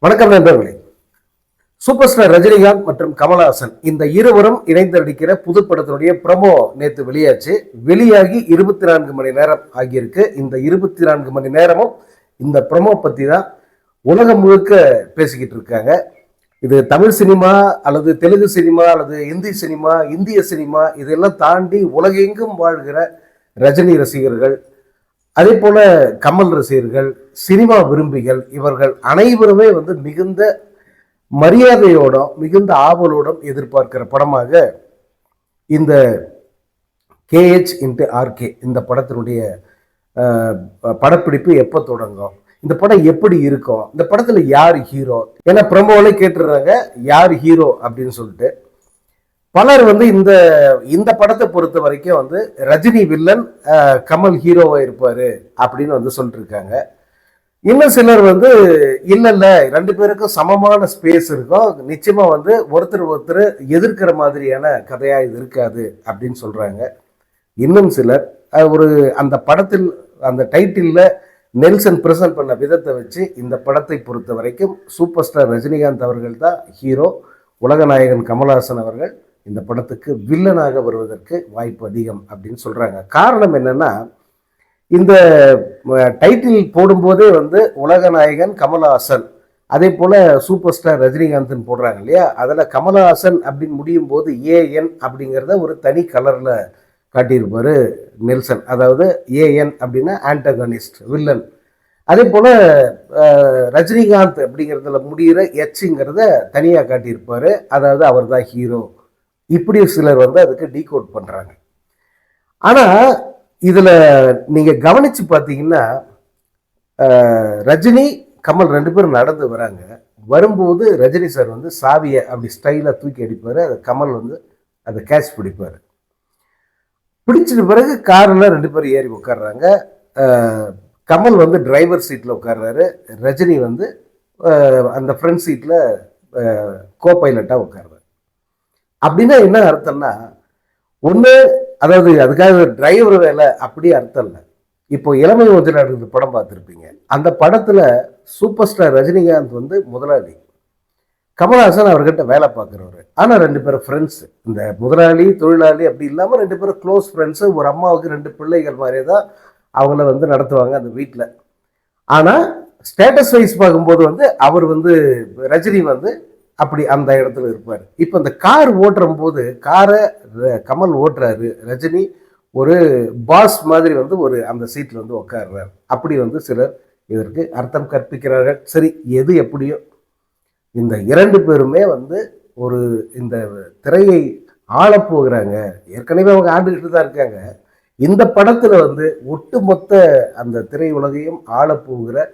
வணக்கம் நண்பர்களே. Super star Rajinikanth மற்றும் கமலஹாசன் இந்த இருவரும் இணைந்து நடிக்கிற புது படத்தினுடைய ப்ரமோ நேற்று வெளியாச்சு. வெளியாகி 24 மணி நேரம் ஆகியிருக்கு. இந்த 24 மணி நேரமும் இந்த ப்ரமோ பற்றி தான் உலகம் முழுக்க பேசிக்கிட்டு இருக்காங்க. இது தமிழ் சினிமா அல்லது தெலுங்கு சினிமா அல்லது இந்தி சினிமா, இந்திய சினிமா இதெல்லாம் தாண்டி உலகெங்கும் வாழ்கிற ரஜினி ரசிகர்கள், அதே போல கமல் ரசிகர்கள், சினிமா விரும்பிகள் இவர்கள் அனைவருமே மிகுந்த மரியாதையோடும் மிகுந்த ஆவலோடும் எதிர்பார்க்கிற படமாக இந்த கேஹெச் இன்ட்டு ஆர்கே இந்த படத்தினுடைய படப்பிடிப்பு எப்போ தொடங்கும், இந்த படம் எப்படி இருக்கும், இந்த படத்துல யார் ஹீரோ, ஏன்னா ப்ரமோவிலே கேட்டுடுறாங்க யார் ஹீரோ அப்படின்னு சொல்லிட்டு. பலர் இந்த இந்த படத்தை பொறுத்த வரைக்கும் ரஜினி வில்லன், கமல் ஹீரோவா இருப்பாரு அப்படின்னு சொல்லிட்டு இருக்காங்க. இன்னும் சிலர் இல்ல இல்ல ரெண்டு பேருக்கும் சமமான ஸ்பேஸ் இருக்கும், நிச்சயமா ஒருத்தர் ஒருத்தர் எதிர்க்கிற மாதிரியான கதையா இது இருக்காது அப்படின்னு சொல்றாங்க. இன்னும் சிலர் ஒரு அந்த படத்தில் அந்த டைட்டில்ல நெல்சன் பிரசன்ட் பண்ண விதத்தை வச்சு இந்த படத்தை பொறுத்த வரைக்கும் சூப்பர் ஸ்டார் ரஜினிகாந்த் அவர்கள் தான் ஹீரோ, உலகநாயகன் கமலஹாசன் அவர்கள் இந்த படத்துக்கு வில்லனாக வருவதற்கு வாய்ப்பு அதிகம் அப்படின்னு சொல்றாங்க. காரணம் என்னன்னா, இந்த டைட்டில் போடும்போதே உலகநாயகன் கமலஹாசன், அதே போல சூப்பர் ஸ்டார் ரஜினிகாந்த் போடுறாங்க இல்லையா, அதில் கமலஹாசன் அப்படின்னு முடியும் போது ஏஎன் அப்படிங்கிறத ஒரு தனி கலர்ல காட்டியிருப்பாரு நெல்சன். அதாவது ஏஎன் அப்படின்னா ஆன்டகனிஸ்ட், வில்லன். அதே போல ரஜினிகாந்த் அப்படிங்கிறதுல முடிகிற எச்ங்கிறத தனியாக காட்டியிருப்பாரு, அதாவது அவர் தான் ஹீரோ. இப்படி சிலர் அதுக்கு டீகோட் பண்றாங்க. ஆனா இதுல நீங்க கவனிச்சு பார்த்தீங்கன்னா, ரஜினி கமல் ரெண்டு பேரும் நடந்து வராங்க. வரும்போது ரஜினி சார் சாவியை அப்படி ஸ்டைலா தூக்கி அடிப்பாரு, அதை கமல் அதை கேட்ச் பிடிப்பாரு. பிடிச்சிட்ட பிறகு காரில் ரெண்டு பேரும் ஏறி உட்காடுறாங்க. கமல் டிரைவர் சீட்டில் உட்கார்றாரு, ரஜினி அந்த ஃப்ரண்ட் சீட்டில் கோ பைலட்டாக உட்கார்றாரு. அப்படின்னா என்ன அர்த்தம்னா, ஒன்று அதாவது அதுக்காக டிரைவர் வேலை அப்படி அர்த்தம் இல்லை. இப்போ இளமை ஒஜனாடு படம் பார்த்துருப்பீங்க. அந்த படத்தில் சூப்பர் ஸ்டார் ரஜினிகாந்த் முதலாளி, கமல்ஹாசன் அவர்கிட்ட வேலை பார்க்குறவர். ஆனால் ரெண்டு பேரும் ஃப்ரெண்ட்ஸு. இந்த முதலாளி தொழிலாளி அப்படி இல்லாமல் ரெண்டு பேரும் க்ளோஸ் ஃப்ரெண்ட்ஸு. ஒரு அம்மாவுக்கு ரெண்டு பிள்ளைகள் மாதிரியே தான் அவங்கள நடத்துவாங்க அந்த வீட்டில். ஆனால் ஸ்டேட்டஸ் வைஸ் பார்க்கும்போது அவர் ரஜினி அப்படி அந்த இடத்துல இருப்பார். இப்போ இந்த கார் ஓட்டுற போது காரை கமல் ஓட்டுறாரு, ரஜினி ஒரு பாஸ் மாதிரி ஒரு அந்த சீட்டில் உட்கார்றாரு. அப்படி சிலர் இதற்கு அர்த்தம் கற்பிக்கிறார்கள். சரி, எது எப்படியோ இந்த இரண்டு பேருமே ஒரு இந்த திரையை ஆளப்போகிறாங்க. ஏற்கனவே அவங்க ஆண்டுகிட்டு தான் இருக்காங்க. இந்த படத்துல ஒட்டுமொத்த அந்த திரை உலகையும் ஆளப்போகிற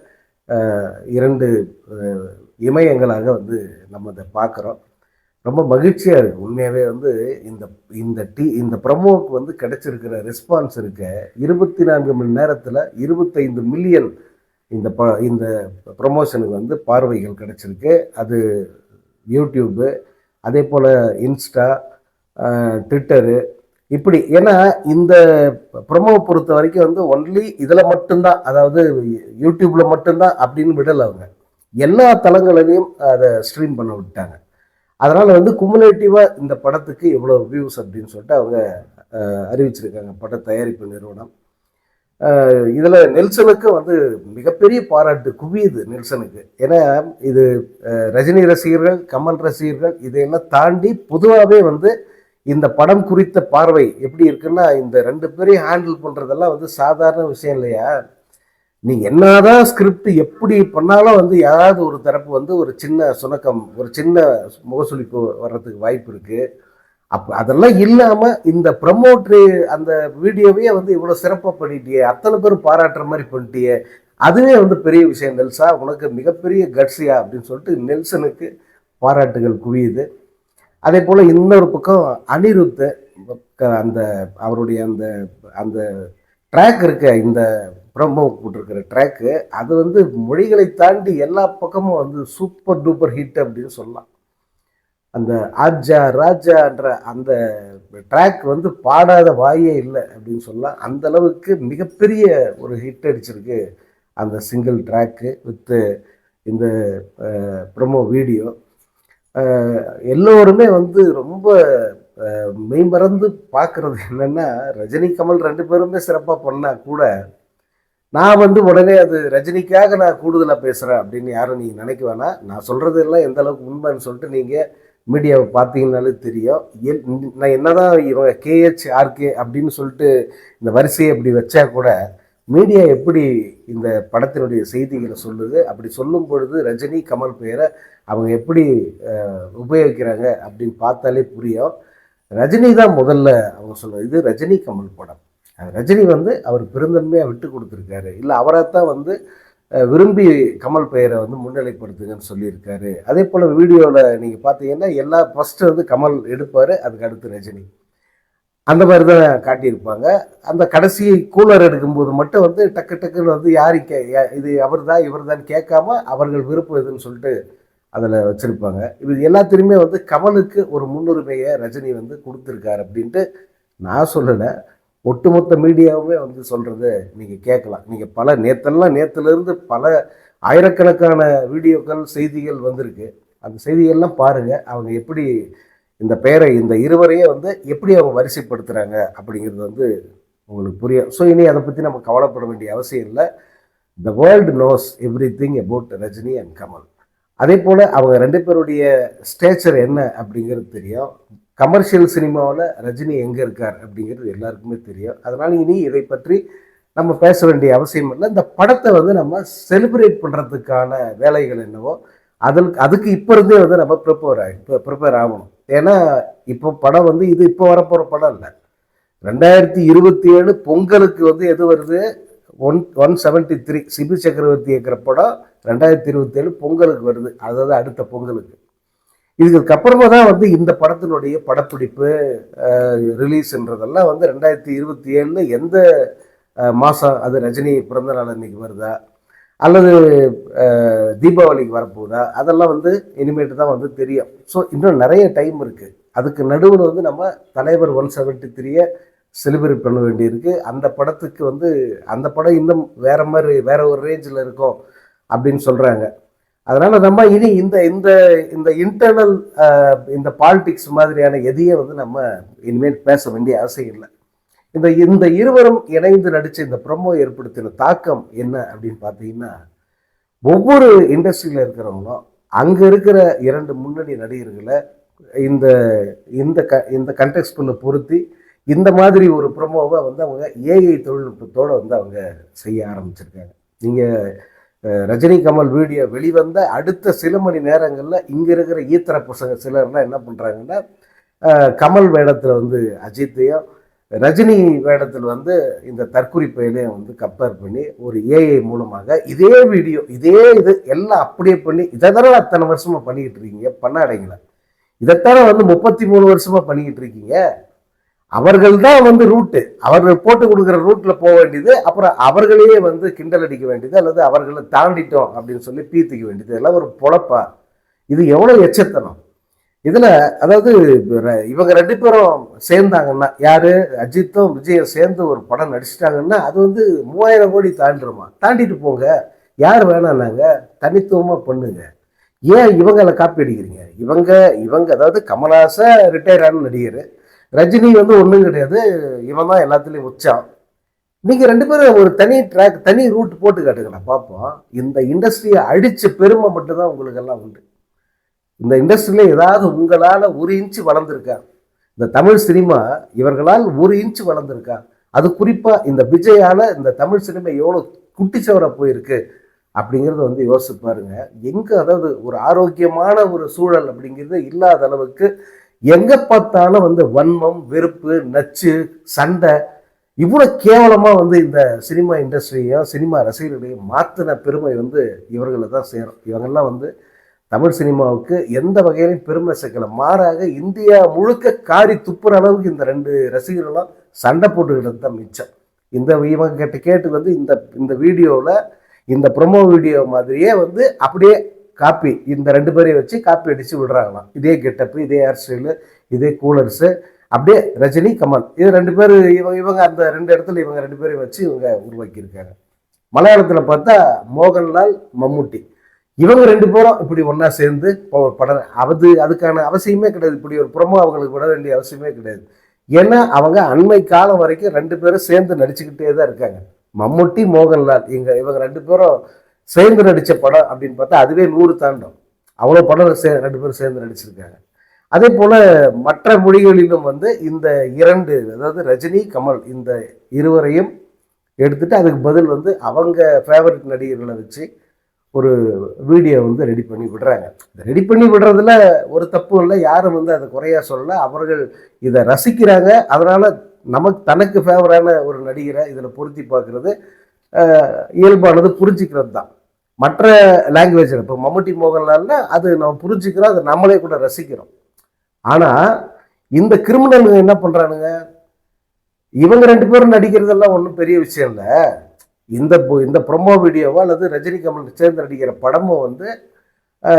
இரண்டு இமயங்களாக நம்ம அதை பார்க்குறோம். ரொம்ப மகிழ்ச்சியாக இருக்குது உண்மையாகவே. இந்த இந்த இந்த ப்ரமோவுக்கு கிடைச்சிருக்கிற ரெஸ்பான்ஸ் இருக்க 24 மணி நேரத்தில் 25 மில்லியன் இந்த ப்ரமோஷனுக்கு பார்வைகள் கிடைச்சிருக்கு. அது யூடியூப்பு, அதே போல் இன்ஸ்டா, ட்விட்டரு, இப்படி. ஏன்னா இந்த ப்ரொமோவை பொறுத்த வரைக்கும் ஒன்லி இதில் மட்டும்தான், அதாவது யூடியூப்பில் மட்டும்தான் அப்படின்னு விடலை. அவங்க எல்லா தளங்களிலையும் அதை ஸ்ட்ரீம் பண்ண விட்டாங்க. அதனால் குமுலேட்டிவாக இந்த படத்துக்கு இவ்வளோ வியூஸ் அப்படின்னு சொல்லிட்டு அவங்க அறிவிச்சிருக்காங்க, பட தயாரிப்பு நிறுவனம். இதில் நெல்சனுக்கு மிகப்பெரிய பாராட்டு குவியுது நெல்சனுக்கு. ஏன்னா இது ரஜினி ரசிகர்கள், கமல் ரசிகர்கள் இதையெல்லாம் தாண்டி பொதுவாகவே இந்த படம் குறித்த பார்வை எப்படி இருக்குன்னா, இந்த ரெண்டு பேரையும் ஹேண்டில் பண்ணுறதெல்லாம் சாதாரண விஷயம் இல்லையா. நீ என்னதான் ஸ்கிரிப்ட் எப்படி பண்ணாலும் யாராவது ஒரு தரப்பு ஒரு சின்ன சுணக்கம், ஒரு சின்ன முகசுளிப்பு வர்றதுக்கு வாய்ப்பு இருக்குது. அப்போ அதெல்லாம் இல்லாமல் இந்த ப்ரமோட்ரு அந்த வீடியோவே இவ்வளோ சிறப்பாக பண்ணிட்டியே, அத்தனை பேரும் பாராட்டுற மாதிரி பண்ணிட்டியே, அதுவே பெரிய விஷயம் நெல்சா, உனக்கு மிகப்பெரிய கட்ஸியா அப்படின்னு சொல்லிட்டு நெல்சனுக்கு பாராட்டுகள் குவியுது. அதே போல் இன்னொரு பக்கம் அனிருத், அந்த அவருடைய அந்த அந்த ட்ராக் இருக்க, இந்த ப்ரமோ போட்டிருக்கிற ட்ராக்கு, அது மொழிகளை தாண்டி எல்லா பக்கமும் சூப்பர் டூப்பர் ஹிட் அப்படின்னு சொல்லலாம். அந்த ஆஜா ராஜான்ற அந்த ட்ராக் பாடாத வாயே இல்லை அப்படின்னு சொல்லலாம். அந்த அளவுக்கு மிகப்பெரிய ஒரு ஹிட் அடிச்சிருக்கு அந்த சிங்கிள் ட்ராக்கு. வித்து இந்த ப்ரொமோ வீடியோ. எல்லோருமே வந்து ரொம்ப மெய்மறந்து பார்க்குறது என்னென்னா, ரஜினி கமல் 2 பேருமே சிறப்பாக பண்ணால் கூட நான் வந்து உடனே அது ரஜினிக்காக நான் கூடுதலாக பேசுகிறேன் அப்படின்னு யாரும் நீங்கள் நினைக்க வேணாம். நான் சொல்கிறது எல்லாம் எந்த அளவுக்கு உண்மைன்னு சொல்லிட்டு நீங்கள் மீடியாவை பார்த்தீங்கன்னாலே தெரியும். நான் என்னதான் இவங்க கேஹெச் ஆர்கே அப்படின்னு சொல்லிட்டு இந்த வரிசையை இப்படி வச்சா கூட மீடியா எப்படி இந்த படத்தினுடைய செய்திகளை சொல்லுது, அப்படி சொல்லும் பொழுது ரஜினி கமல் பெயரை அவங்க எப்படி உபயோகிக்கிறாங்க அப்படின்னு பார்த்தாலே புரியும். ரஜினி தான் முதல்ல அவங்க சொல்லுவது, இது ரஜினி கமல் படம். ரஜினி வந்து அவர் பெருந்தன்மையாக விட்டு கொடுத்துருக்காரு, இல்லை அவரைத்தான் வந்து விரும்பி கமல் பெயரை வந்து முன்னிலைப்படுத்துங்கன்னு சொல்லியிருக்காரு. அதே போல் வீடியோவில் நீங்கள் பார்த்தீங்கன்னா எல்லா ஃபஸ்ட்டு வந்து கமல் எடுப்பார், அதுக்கு அடுத்து ரஜினி, அந்த மாதிரி தான் காட்டியிருப்பாங்க. அந்த கடைசி கூலர் எடுக்கும்போது மட்டும் வந்து டக்கு டக்குன்னு வந்து இது அவர் தான் இவர் தான் கேட்காம அவர்கள் விருப்பம் எதுன்னு சொல்லிட்டு அதில் வச்சுருப்பாங்க. இது எல்லாத்திலையுமே வந்து கமலுக்கு ஒரு முன்னுரிமையை ரஜினி வந்து கொடுத்துருக்காரு அப்படின்ட்டு நான் சொல்லலை, ஒட்டுமொத்த மீடியாவுமே வந்து சொல்கிறத நீங்கள் கேட்கலாம். நீங்கள் பல நேற்றுலேருந்து பல ஆயிரக்கணக்கான வீடியோக்கள் செய்திகள் வந்திருக்கு. அந்த செய்திகள்லாம் பாருங்கள், அவங்க எப்படி இந்த பெயரை இந்த இருவரையே வந்து எப்படி அவங்க வரிசைப்படுத்துகிறாங்க அப்படிங்கிறது வந்து உங்களுக்கு புரியும். ஸோ இனி அதை பற்றி நம்ம கவலைப்பட வேண்டிய அவசியம் இல்லை. The world knows everything about Rajini and Kamal. அதே போல் அவங்க 2 பேருடைய ஸ்டேச்சர் என்ன அப்படிங்கிறது தெரியும். கமர்ஷியல் சினிமாவில் ரஜினி எங்கே இருக்கார் அப்படிங்கிறது எல்லாருக்குமே தெரியும். அதனால் இனி இதை பற்றி நம்ம பேச வேண்டிய அவசியம் இல்லை. இந்த படத்தை வந்து நம்ம செலிப்ரேட் பண்ணுறதுக்கான வேலைகள் என்னவோ அதுக்கு இப்போ இருந்தே வந்து நம்ம ப்ரிப்பேர் ஆகணும். ஏன்னா இப்போ படம் வந்து இது இப்போ வரப்போகிற படம் இல்லை. 2027 பொங்கலுக்கு வந்து எது வருது, 173 சிபி சக்கரவர்த்தி இயக்கிற படம் 2027 பொங்கலுக்கு வருது, அதாவது அடுத்த பொங்கலுக்கு. இதுக்கு அப்புறமா தான் வந்து இந்த படத்தினுடைய படப்பிடிப்பு ரிலீஸ்ன்றதெல்லாம் வந்து 2027 எந்த மாதம், அது ரஜினி பிறந்த நாள் அன்னைக்கு வருதா அல்லது தீபாவளிக்கு வரப்போகுதா, அதெல்லாம் வந்து இனிமேட்டு தான் வந்து தெரியும். ஸோ இன்னும் நிறைய டைம் இருக்குது. அதுக்கு நடுவில் வந்து நம்ம தலைவர் 173 செலிப்ரேட் பண்ண வேண்டியிருக்கு. அந்த படத்துக்கு வந்து அந்த படம் இன்னும் வேற ஒரு ரேஞ்சில் இருக்கும் அப்படின்னு சொல்கிறாங்க. அதனால் நம்ம இனி இந்த இந்த இந்த இன்டர்னல் இந்த பாலிடிக்ஸ் மாதிரியான எதையும் வந்து நம்ம இனிமேல் பேச வேண்டிய அவசியம் இல்லை. இந்த இருவரும் இணைந்து நடித்த இந்த ப்ரொமோ ஏற்படுத்தின தாக்கம் என்ன அப்படின்னு பார்த்தீங்கன்னா, ஒவ்வொரு இண்டஸ்ட்ரியில் இருக்கிறவங்களும் அங்கே இருக்கிற 2 முன்னணி நடிகர்களை இந்த இந்த இந்த கண்டெக்ஸ்குள்ளே பொருத்தி இந்த மாதிரி ஒரு ப்ரொமோவை வந்து அவங்க ஏஐ தொழில்நுட்பத்தோடு வந்து அவங்க செய்ய ஆரம்பிச்சிருக்காங்க. நீங்கள் ரஜினி கமல் வீடியோ வெளிவந்த அடுத்த சில மணி நேரங்களில் இங்கே இருக்கிற ஈத்தர பசங்க சிலர்லாம் என்ன பண்ணுறாங்கன்னா, கமல் வேடத்தில் வந்து அஜித்தையும் ரஜினி வேடத்தில் வந்து இந்த தற்குறிப்பையிலையும் வந்து கம்பேர் பண்ணி ஒரு ஏஐ மூலமாக இதே வீடியோ இது எல்லாம் அப்படியே பண்ணி இதை தானே அத்தனை வருஷமாக பண்ணிக்கிட்டு இருக்கீங்க, பண்ணாடைங்களா, இதைத்தானே வந்து 33 வருஷமாக பண்ணிக்கிட்டு இருக்கீங்க. அவர்கள் தான் வந்து ரூட்டு, அவர்கள் போட்டு கொடுக்குற ரூட்டில் போக வேண்டியது, அப்புறம் அவர்களையே வந்து கிண்டல் அடிக்க வேண்டியது, அல்லது அவர்களை தாண்டிட்டோம் அப்படின்னு சொல்லி பீத்திக்க வேண்டியது, எல்லாம் ஒரு பொழப்பா? இது எவ்வளோ எச்சத்தனம் இதில். அதாவது இவங்க 2 பேரும் சேர்ந்தாங்கன்னா, யார் அஜித்தும் விஜயும் சேர்ந்து ஒரு படம் நடிச்சிட்டாங்கன்னா அது வந்து 3000 கோடி தாண்டிடுமா? தாண்டிட்டு போங்க, யார் வேணான்னாங்க, தனித்துவமாக பண்ணுங்க. ஏன் இவங்களை காப்பி அடிக்கிறீங்க? இவங்க அதாவது கமல்ஹாசன் ரிட்டையர் ஆன நடிகர், ரஜினி வந்து ஒன்றும் கிடையாது, இவன் தான் எல்லாத்துலேயும் உச்சான். நீங்கள் 2 பேரும் ஒரு தனி ட்ராக் தனி ரூட் போட்டு காட்டுங்களா பார்ப்போம். இந்த இண்டஸ்ட்ரியை அடித்த பெருமை மட்டும்தான் உங்களுக்கெல்லாம் உண்டு. இந்த இண்டஸ்ட்ரியில் ஏதாவது உங்களால் 1 இன்ச்சு வளர்ந்துருக்கா? இந்த தமிழ் சினிமா இவர்களால் 1 இன்ச்சு வளர்ந்துருக்கா? அது குறிப்பாக இந்த விஜயால் இந்த தமிழ் சினிமா எவ்வளோ குட்டிச்சவரை போயிருக்கு அப்படிங்கிறத வந்து யோசிச்சு பாருங்க. எங்கே அதாவது ஒரு ஆரோக்கியமான ஒரு சூழல் அப்படிங்கிறது இல்லாத அளவுக்கு எங்கே பார்த்தாலும் வந்து வன்மம், வெறுப்பு, நச்சு, சண்டை, இவ்வளோ கேவலமாக வந்து இந்த சினிமா இண்டஸ்ட்ரியையும் சினிமா ரசிகர்களையும் மாற்றின பெருமை வந்து இவர்களை தான் சேரும். இவங்கெல்லாம் வந்து தமிழ் சினிமாவுக்கு எந்த வகையிலையும் பெருமை சேர்க்கல, மாறாக இந்தியா முழுக்க காரி துப்புற அளவுக்கு இந்த 2 ரசிகர்களும் சண்டை போட்டுக்கிட்டது தான் மிச்சம். இவங்க கேட்டு வந்து இந்த வீடியோவில் இந்த ப்ரொமோ வீடியோ மாதிரியே வந்து அப்படியே காப்பி இந்த 2 பேரையும் வச்சு காப்பி அடித்து விடுறாங்களாம். இதே கெட்டப்பு, இதே ஹேர் ஸ்டைலு, இதே கூலர்ஸு, அப்படியே ரஜினி கமல் இது 2 பேர் இவங்க அந்த 2 இடத்துல இவங்க 2 பேரையும் வச்சு இவங்க உருவாக்கியிருக்காங்க. மலையாளத்தில் பார்த்தா மோகன்லால், மம்முட்டி, இவங்க ரெண்டு பேரும் இப்படி ஒன்றா சேர்ந்து ஒரு படம் அதுக்கான அவசியமே கிடையாது. இப்படி ஒரு ப்ரோமோ அவங்களுக்கு விட வேண்டிய அவசியமே கிடையாது. ஏன்னா அவங்க அண்மை காலம் வரைக்கும் ரெண்டு பேரும் சேர்ந்து நடிச்சுக்கிட்டே தான் இருக்காங்க. மம்முட்டி, மோகன்லால் இவங்க ரெண்டு பேரும் சேர்ந்து நடித்த படம் அப்படின்னு பார்த்தா அதுவே 100 தாண்டும். அவ்வளோ படம் ரெண்டு பேரும் சேர்ந்து நடிச்சிருக்காங்க. அதே போல் மற்ற மொழிகளிலும் வந்து இந்த இரண்டு, அதாவது ரஜினி, கமல் இந்த இருவரையும் எடுத்துட்டு அதுக்கு பதில் வந்து அவங்க ஃபேவரட் நடிகர்களை வச்சு ஒரு வீடியோ வந்து ரெடி பண்ணி விடுறாங்க. ரெடி பண்ணி விடுறதுல ஒரு தப்பும் இல்லை, யாரும் வந்து அதை குறையா சொல்லலை. அவர்கள் இதை ரசிக்கிறாங்க. அதனால தனக்கு ஃபேவரான ஒரு நடிகரை இதில் பொருத்தி பார்க்கறது இயல்பானது, புரிஞ்சிக்கிறது தான். மற்ற லாங்குவேஜில் இப்போ மம்முட்டி, மோகன்லால்னா அது நம்ம புரிஞ்சுக்கிறோம், அதை நம்மளே கூட ரசிக்கிறோம். ஆனால் இந்த கிரிமினலுங்க என்ன பண்ணுறானுங்க, இவங்க ரெண்டு பேரும் நடிக்கிறதெல்லாம் ஒன்றும் பெரிய விஷயம் இல்லை. இந்த ப்ரொமோ வீடியோவோ அல்லது ரஜினி கமல் சேர்ந்து நடிக்கிற படமும் வந்து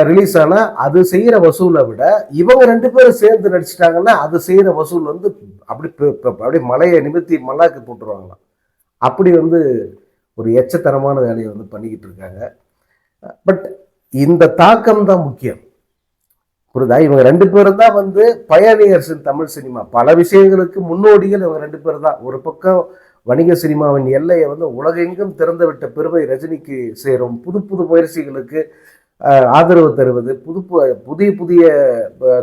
ரிலீஸ் ஆனால் அது செய்கிற வசூலை விட இவங்க ரெண்டு பேரும் சேர்ந்து நடிச்சிட்டாங்கன்னா அது செய்கிற வசூல் வந்து அப்படி மலையை நிமித்தி மல்லாக்கு போட்டுருவாங்களாம். அப்படி வந்து ஒரு எச்சத்தரமான வேலையை வந்து பண்ணிக்கிட்டு இருக்காங்க. பட் இந்த தாக்கம் தான் முக்கியம், புரியுதா? இவங்க ரெண்டு பேரும் தான் வந்து பயணியர்ஸ் தமிழ் சினிமா. பல விஷயங்களுக்கு முன்னோடிகள் இவங்க ரெண்டு பேரும் தான். ஒரு பக்கம் வணிக சினிமாவின் எல்லையை வந்து உலகெங்கும் திறந்து விட்ட பெருமை ரஜினிக்கு சேரும். புது புது முயற்சிகளுக்கு ஆதரவு தருவது, புதிய புதிய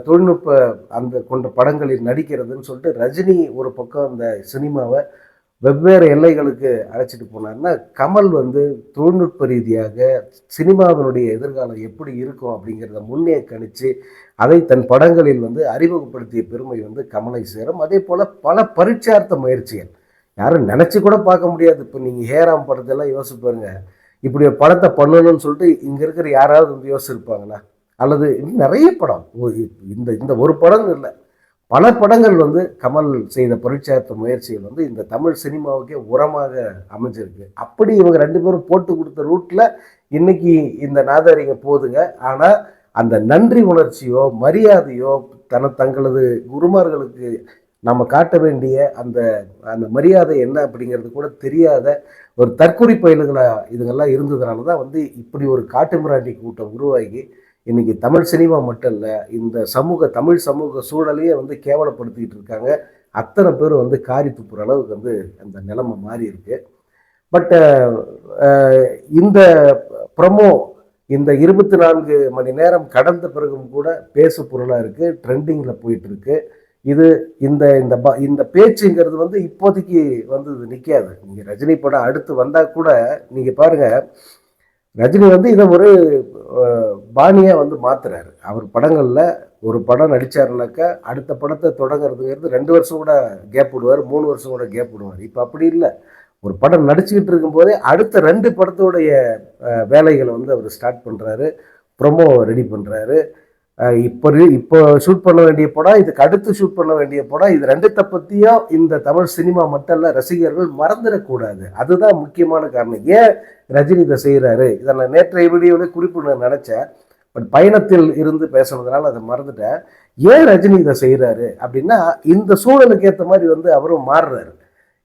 தொழில்நுட்ப அந்த கொண்ட படங்களில் நடிக்கிறதுன்னு சொல்லிட்டு ரஜினி ஒரு பக்கம் அந்த சினிமாவை வெவ்வேறு எல்லைகளுக்கு அழைச்சிட்டு போனார்னா, கமல் வந்து தொழில்நுட்ப ரீதியாக சினிமாவினுடைய எதிர்காலம் எப்படி இருக்கும் அப்படிங்கிறத முன்னே கணித்து அதை தன் படங்களில் வந்து அறிமுகப்படுத்திய பெருமை வந்து கமலை சேரும். அதே போல் பல பரீட்சார்த்த முயற்சிகள் யாரும் நினச்சி கூட பார்க்க முடியாது. இப்போ நீங்கள் ஹேராம் படத்தெல்லாம் யோசிச்சு பாருங்க, இப்படி ஒரு படத்தை பண்ணணும்னு சொல்லிட்டு இங்கே இருக்கிற யாராவது வந்து யோசிச்சிருப்பாங்களா? அல்லது நிறைய படம், இந்த ஒரு படம் இல்லை, பல படங்கள் வந்து கமல் செய்த பரீட்சார்த்த முயற்சிகள் வந்து இந்த தமிழ் சினிமாவுக்கே உரமாக அமைஞ்சிருக்கு. அப்படி இவங்க ரெண்டு பேரும் போட்டு கொடுத்த ரூட்டில் இன்னைக்கு இந்த நாதாரிங்க போதுங்க. ஆனால் அந்த நன்றி உணர்ச்சியோ மரியாதையோ தங்களது குருமார்களுக்கு நம்ம காட்ட வேண்டிய அந்த அந்த மரியாதை என்ன அப்படிங்கிறது கூட தெரியாத ஒரு தற்கொலை பயல்களாக இதுங்கெல்லாம் இருந்ததுனால தான் வந்து இப்படி ஒரு காட்டுமிராண்டி கூட்டம் உருவாகி இன்னைக்கு தமிழ் சினிமா மட்டும் இல்லை, இந்த தமிழ் சமூக சூழலையே வந்து கேவலப்படுத்திக்கிட்டு இருக்காங்க. அத்தனை பேர் வந்து காரி துப்புற அளவுக்கு வந்து அந்த நிலைமை மாறி இருக்கு. பட் இந்த ப்ரமோ இந்த 24 மணி நேரம் கடந்த பிறகும் கூட பேசு பொருளாக இருக்கு, ட்ரெண்டிங்கில் போயிட்டு இருக்கு. இது இந்த இந்த பேச்சுங்கிறது வந்து இப்போதைக்கு வந்து இது நிற்காது. நீங்கள் ரஜினி படம் அடுத்து வந்தால் கூட நீங்கள் பாருங்கள், ரஜினி வந்து இதை ஒரு பாணியாக வந்து மாத்துறாரு. அவர் படங்களில் ஒரு படம் நடித்தாருனாக்கா அடுத்த படத்தை தொடங்குறதுங்கிறது 2 வருஷம் கூட கேப் விடுவார், 3 வருஷம் கூட கேப் விடுவார். இப்போ அப்படி இல்லை, ஒரு படம் நடிச்சுக்கிட்டு இருக்கும்போதே அடுத்த 2 படத்தோடைய வேலைகளை வந்து அவர் ஸ்டார்ட் பண்ணுறாரு, ப்ரொமோ ரெடி பண்ணுறாரு. இப்போ ஷூட் பண்ண வேண்டிய படம், இதுக்கு அடுத்து ஷூட் பண்ண வேண்டிய படம், இது ரெண்டுத்தை பற்றியும் இந்த தமிழ் சினிமா மட்டும் இல்லை ரசிகர்கள் மறந்துடக்கூடாது. அதுதான் முக்கியமான காரணம். ஏன் ரஜினி இதை செய்கிறாரு, இதை நான் நேற்றைய வீடியோவில் குறிப்பு நான் நினச்சேன், பட் பயணத்தில் இருந்து பேசுனதுனால அதை மறந்துட்டேன். ஏன் ரஜினி இதை செய்கிறாரு அப்படின்னா, இந்த சூழலுக்கு ஏற்ற மாதிரி வந்து அவரும் மாறுறாரு.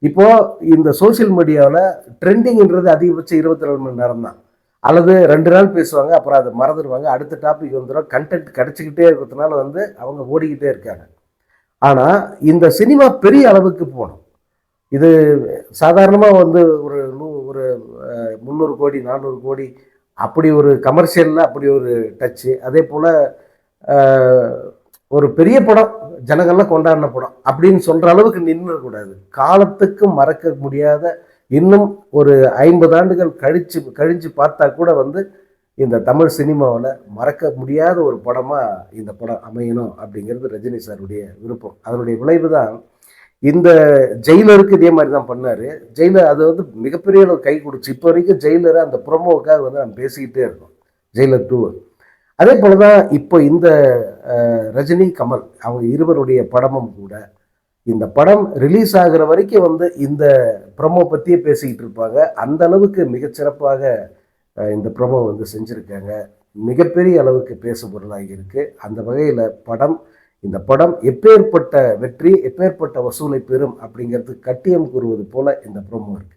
இப்போது இந்த சோசியல் மீடியாவில் ட்ரெண்டிங்கிறது அதிகபட்சம் 24 மணி நேரம் தான், அல்லது 2 நாள் பேசுவாங்க, அப்புறம் அதை மறந்துடுவாங்க, அடுத்த டாபிக் வந்துடும். கண்டென்ட் கிடச்சிக்கிட்டே இருக்கிறதுனால வந்து அவங்க ஓடிக்கிட்டே இருக்காங்க. ஆனால் இந்த சினிமா பெரிய அளவுக்கு போகணும். இது சாதாரணமாக வந்து ஒரு 300 கோடி 400 கோடி அப்படி ஒரு கமர்ஷியலில் அப்படி ஒரு டச்சு. அதே போல் ஒரு பெரிய படம், ஜனங்கள்லாம் கொண்டாடின படம் அப்படின்னு சொல்கிற அளவுக்கு நின்றுடக்கூடாது. காலத்துக்கு மறக்க முடியாத, இன்னும் ஒரு 50 ஆண்டுகள் கழிச்சு பார்த்தா கூட வந்து இந்த தமிழ் சினிமாவில் மறக்க முடியாத ஒரு படமாக இந்த படம் அமையணும் அப்படிங்கிறது ரஜினி சாருடைய விருப்பம். அதனுடைய விளைவு தான் இந்த ஜெயிலருக்கு இதே மாதிரி தான் பண்ணார். ஜெயிலர் அது வந்து மிகப்பெரிய அளவு கை கொடுச்சு. இப்போ வரைக்கும் ஜெயிலரை அந்த ப்ரொமோவுக்காக வந்து நம்ம பேசிக்கிட்டே இருக்கோம், ஜெயிலர் 2. அதே போல் தான் இப்போ இந்த ரஜினி கமல் அவங்க இருவருடைய படமும் கூட இந்த படம் ரிலீஸ் ஆகிற வரைக்கும் வந்து இந்த ப்ரொமோ பற்றியே பேசிக்கிட்டு இருப்பாங்க. அந்த அளவுக்கு மிகச்சிறப்பாக இந்த ப்ரொமோ வந்து செஞ்சுருக்காங்க. மிகப்பெரிய அளவுக்கு பேசு பொருளாகி இருக்கு. அந்த வகையில் இந்த படம் எப்பேற்பட்ட வெற்றி, எப்பேற்பட்ட வசூலை பெறும் அப்படிங்கிறது கட்டியம் கூறுவது போல இந்த ப்ரொமோ இருக்கு.